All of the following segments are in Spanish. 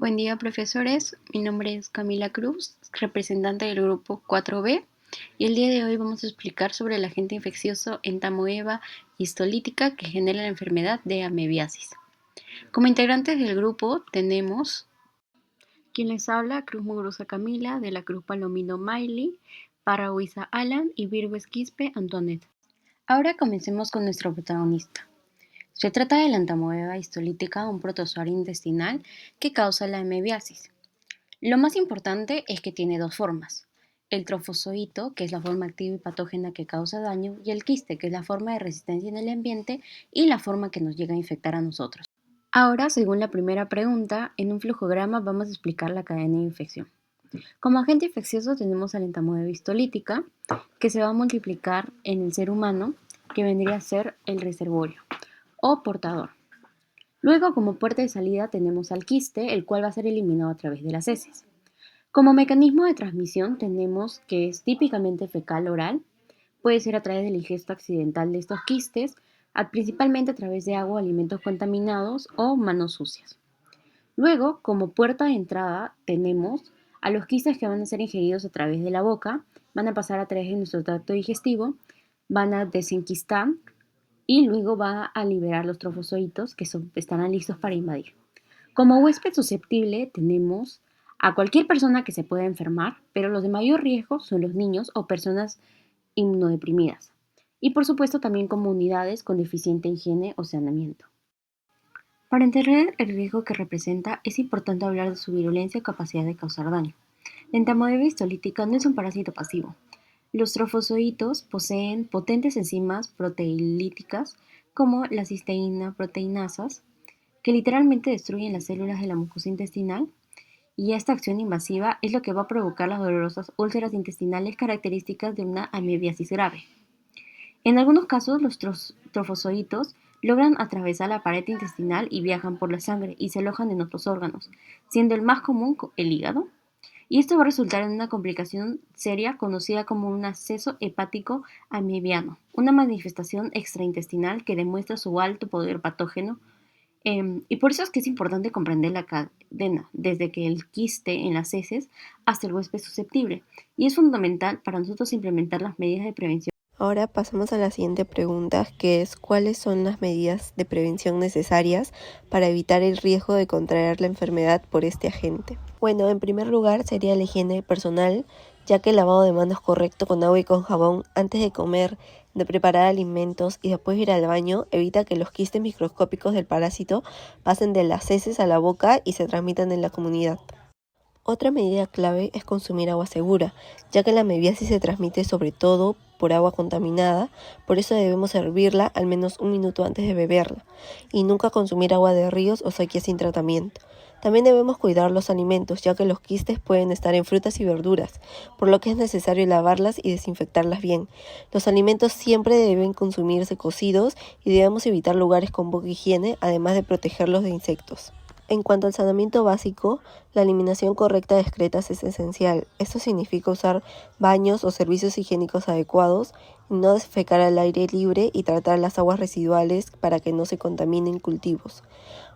Buen día, profesores. Mi nombre es Camila Cruz, representante del grupo 4B, y el día de hoy vamos a explicar sobre el agente infeccioso entamoeba histolítica que genera la enfermedad de amebiasis. Como integrantes del grupo tenemos quien les habla, Cruz Muguruza Camila, de la Cruz Palomino Miley, Parrahuiza Alan y Virgües Quispe Antoinette. Ahora comencemos con nuestro protagonista. Se trata de la entamoeba histolítica, un protozoario intestinal que causa la amebiasis. Lo más importante es que tiene dos formas: el trofozoito, que es la forma activa y patógena que causa daño, y el quiste, que es la forma de resistencia en el ambiente y la forma que nos llega a infectar a nosotros. Ahora, según la primera pregunta, en un flujograma vamos a explicar la cadena de infección. Como agente infeccioso tenemos a la entamoeba histolítica, que se va a multiplicar en el ser humano, que vendría a ser el reservorio o portador. Luego, como puerta de salida tenemos al quiste, el cual va a ser eliminado a través de las heces. Como mecanismo de transmisión tenemos que es típicamente fecal oral, puede ser a través de la ingesta accidental de estos quistes, principalmente a través de agua o alimentos contaminados o manos sucias. Luego, como puerta de entrada tenemos a los quistes que van a ser ingeridos a través de la boca, van a pasar a través de nuestro tracto digestivo, van a desenquistar y luego va a liberar los trofozoitos que estarán listos para invadir. Como huésped susceptible tenemos a cualquier persona que se pueda enfermar, pero los de mayor riesgo son los niños o personas inmunodeprimidas. Y por supuesto también comunidades con deficiente higiene o saneamiento. Para entender el riesgo que representa, es importante hablar de su virulencia y capacidad de causar daño. La entamoeba histolítica no es un parásito pasivo. Los trofozoitos poseen potentes enzimas proteolíticas como las cisteína proteinasas, que literalmente destruyen las células de la mucosa intestinal, y esta acción invasiva es lo que va a provocar las dolorosas úlceras intestinales características de una amebiasis grave. En algunos casos, los trofozoitos logran atravesar la pared intestinal y viajan por la sangre y se alojan en otros órganos, siendo el más común el hígado, y esto va a resultar en una complicación seria conocida como un absceso hepático amebiano, una manifestación extraintestinal que demuestra su alto poder patógeno. Y por eso es que es importante comprender la cadena, desde que el quiste en las heces hasta el huésped susceptible, y es fundamental para nosotros implementar las medidas de prevención. Ahora pasamos a la siguiente pregunta, que es ¿cuáles son las medidas de prevención necesarias para evitar el riesgo de contraer la enfermedad por este agente? Bueno, en primer lugar sería la higiene personal, ya que el lavado de manos correcto con agua y con jabón antes de comer, de preparar alimentos y después ir al baño evita que los quistes microscópicos del parásito pasen de las heces a la boca y se transmitan en la comunidad. Otra medida clave es consumir agua segura, ya que la amebiasis se transmite sobre todo por agua contaminada, por eso debemos hervirla al menos un minuto antes de beberla, y nunca consumir agua de ríos o sequía sin tratamiento. También debemos cuidar los alimentos, ya que los quistes pueden estar en frutas y verduras, por lo que es necesario lavarlas y desinfectarlas bien. Los alimentos siempre deben consumirse cocidos y debemos evitar lugares con poca higiene, además de protegerlos de insectos. En cuanto al saneamiento básico, la eliminación correcta de excretas es esencial. Esto significa usar baños o servicios higiénicos adecuados, no defecar al aire libre y tratar las aguas residuales para que no se contaminen cultivos.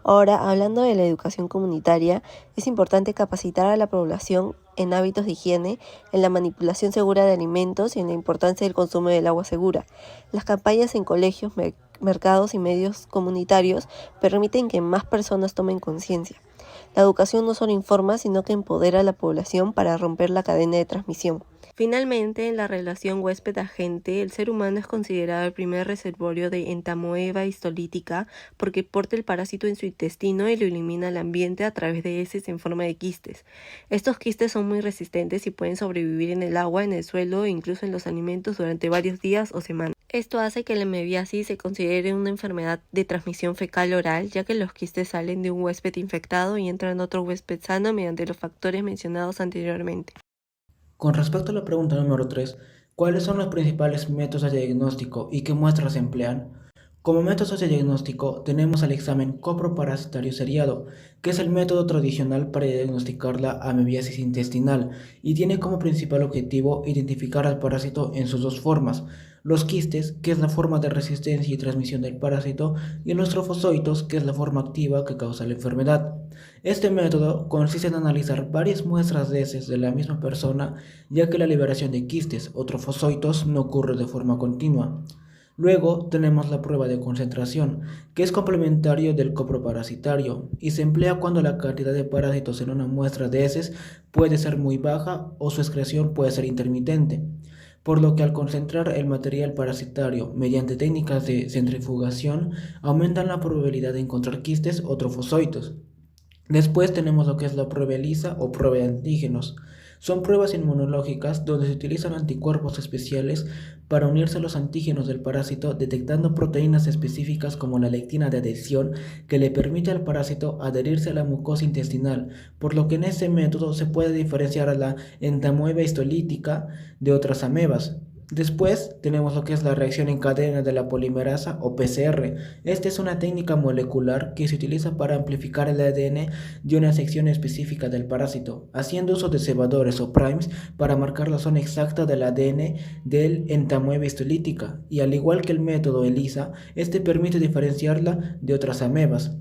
Ahora, hablando de la educación comunitaria, es importante capacitar a la población en hábitos de higiene, en la manipulación segura de alimentos y en la importancia del consumo del agua segura. Las campañas en colegios, mercados y medios comunitarios permiten que más personas tomen conciencia. La educación no solo informa, sino que empodera a la población para romper la cadena de transmisión. Finalmente, en la relación huésped-agente, el ser humano es considerado el primer reservorio de entamoeba histolítica porque porta el parásito en su intestino y lo elimina al ambiente a través de heces en forma de quistes. Estos quistes son muy resistentes y pueden sobrevivir en el agua, en el suelo e incluso en los alimentos durante varios días o semanas. Esto hace que la amebiasis se considere una enfermedad de transmisión fecal-oral, ya que los quistes salen de un huésped infectado y entran a otro huésped sano mediante los factores mencionados anteriormente. Con respecto a la pregunta número 3, ¿cuáles son los principales métodos de diagnóstico y qué muestras se emplean? Como métodos de diagnóstico tenemos el examen coproparasitario seriado, que es el método tradicional para diagnosticar la amebiasis intestinal y tiene como principal objetivo identificar al parásito en sus dos formas, los quistes, que es la forma de resistencia y transmisión del parásito, y los trofozoitos, que es la forma activa que causa la enfermedad. Este método consiste en analizar varias muestras de heces de la misma persona, ya que la liberación de quistes o trofozoitos no ocurre de forma continua. Luego tenemos la prueba de concentración, que es complementario del coproparasitario y se emplea cuando la cantidad de parásitos en una muestra de heces puede ser muy baja o su excreción puede ser intermitente, por lo que al concentrar el material parasitario mediante técnicas de centrifugación aumentan la probabilidad de encontrar quistes o trofozoitos. Después tenemos lo que es la prueba ELISA o prueba de antígenos. Son pruebas inmunológicas donde se utilizan anticuerpos especiales para unirse a los antígenos del parásito, detectando proteínas específicas como la lectina de adhesión que le permite al parásito adherirse a la mucosa intestinal, por lo que en este método se puede diferenciar a la entamoeba histolítica de otras amebas. Después tenemos lo que es la reacción en cadena de la polimerasa o PCR. Esta es una técnica molecular que se utiliza para amplificar el ADN de una sección específica del parásito, haciendo uso de cebadores o primes para marcar la zona exacta del ADN del entamoeba histolítica, y al igual que el método ELISA, este permite diferenciarla de otras amebas.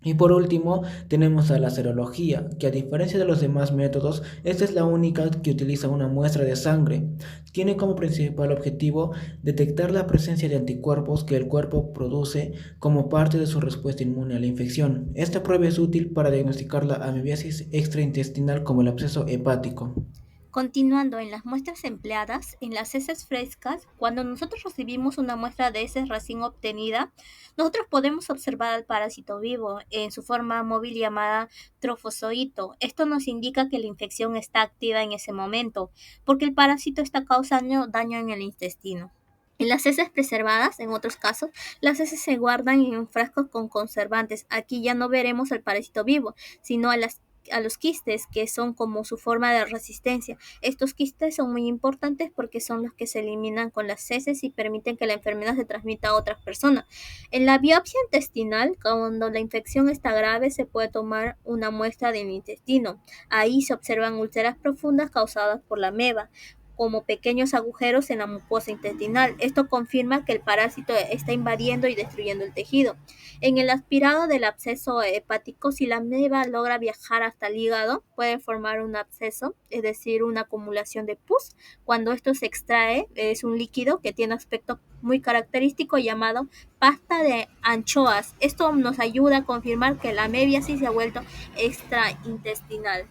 Y por último, tenemos a la serología, que a diferencia de los demás métodos, esta es la única que utiliza una muestra de sangre. Tiene como principal objetivo detectar la presencia de anticuerpos que el cuerpo produce como parte de su respuesta inmune a la infección. Esta prueba es útil para diagnosticar la amebiasis extraintestinal como el absceso hepático. Continuando en las muestras empleadas, en las heces frescas, cuando nosotros recibimos una muestra de heces recién obtenida, nosotros podemos observar al parásito vivo en su forma móvil llamada trofozoito. Esto nos indica que la infección está activa en ese momento, porque el parásito está causando daño en el intestino. En las heces preservadas, en otros casos, las heces se guardan en frascos con conservantes. Aquí ya no veremos al parásito vivo, sino a los quistes, que son como su forma de resistencia. Estos quistes son muy importantes porque son los que se eliminan con las heces y permiten que la enfermedad se transmita a otras personas. En la biopsia intestinal, cuando la infección está grave, se puede tomar una muestra del intestino. Ahí se observan úlceras profundas causadas por la ameba, como pequeños agujeros en la mucosa intestinal. Esto confirma que el parásito está invadiendo y destruyendo el tejido. En el aspirado del absceso hepático, si la ameba logra viajar hasta el hígado, puede formar un absceso, es decir, una acumulación de pus. Cuando esto se extrae, es un líquido que tiene aspecto muy característico llamado pasta de anchoas. Esto nos ayuda a confirmar que la amebiasis se ha vuelto extraintestinal.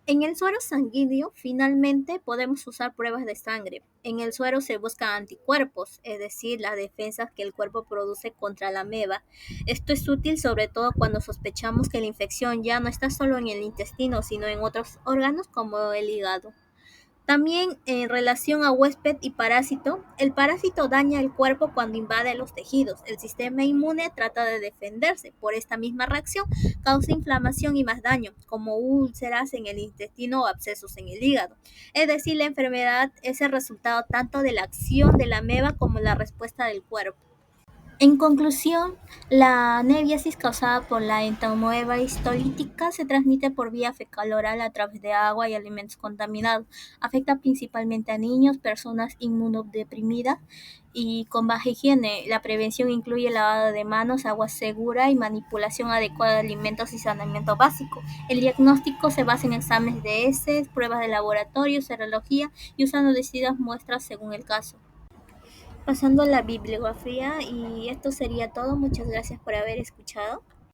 En el suero sanguíneo, finalmente, podemos usar pruebas de sangre. En el suero se buscan anticuerpos, es decir, las defensas que el cuerpo produce contra la ameba. Esto es útil sobre todo cuando sospechamos que la infección ya no está solo en el intestino, sino en otros órganos como el hígado. También en relación a huésped y parásito, el parásito daña el cuerpo cuando invade los tejidos. El sistema inmune trata de defenderse. Por esta misma reacción, causa inflamación y más daño, como úlceras en el intestino o abscesos en el hígado. Es decir, la enfermedad es el resultado tanto de la acción de la ameba como la respuesta del cuerpo. En conclusión, la amebiasis causada por la entamoeba histolítica se transmite por vía fecal-oral a través de agua y alimentos contaminados. Afecta principalmente a niños, personas inmunodeprimidas y con baja higiene. La prevención incluye lavado de manos, agua segura y manipulación adecuada de alimentos y saneamiento básico. El diagnóstico se basa en exámenes de heces, pruebas de laboratorio, serología y usando distintas muestras según el caso. Pasando a la bibliografía, y esto sería todo. Muchas gracias por haber escuchado.